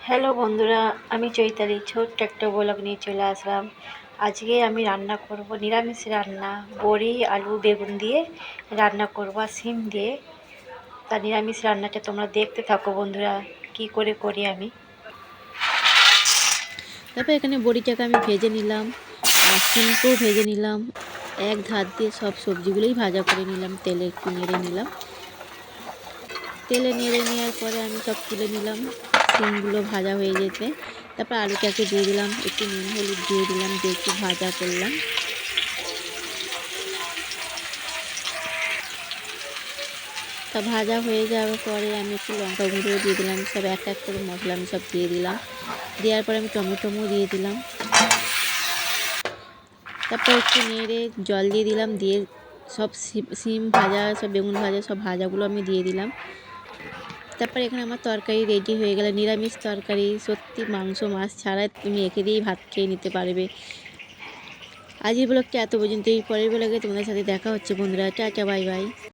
Hello বন্ধুরা, আমি চৈতালি ছোট্ট একটা ব্লগ নিয়ে চলে আসলাম। আজকে আমি রান্না করব নিরামিষ রান্না, বড়ি আলু বেগুন দিয়ে রান্না করব আর শিম দিয়ে। তা নিরামিষ রান্নাটা তোমরা দেখতে থাকো বন্ধুরা, কি করে করি আমি। তারপর এখানে বড়িটাকে আমি ভেজে নিলাম আর শিমকেও ভেজে নিলাম। এক ধার দিয়ে সব সবজিগুলোই ভাজা করে নিলাম, তেলে একটু নেড়ে নিলাম। তেলে নেড়ে নেওয়ার পরে আমি সব তুলে নিলাম শিমগুলো ভাজা হয়ে যেতে। তারপর আলুটাকে দিয়ে দিলাম, একটু নুন হলুদ দিয়ে দিলাম, দিয়ে একটু ভাজা করলাম। তা ভাজা হয়ে যাওয়ার পরে আমি একটু লঙ্কা গুঁড়ো দিয়ে দিলাম, সব এক এক করে মশলা আমি সব দিয়ে দিলাম। দেওয়ার পরে আমি টমেটোও দিয়ে দিলাম। তারপর একটু নেড়ে জল দিয়ে দিলাম, দিয়ে সব শিম ভাজা সব বেগুন ভাজা সব ভাজাগুলো আমি দিয়ে দিলাম। তারপর এখানে আমার তরকারি রেডি হয়ে গেল, নিরামিষ তরকারি। সত্যি মাংস মাছ ছাড়া তুমি একে দিয়েই ভাত খেয়ে নিতে পারবে। আজকের ব্লগটা এত পর্যন্তই, পরের ব্লগে তোমাদের সাথে দেখা হচ্ছে বন্ধুরা। Tata bye bye.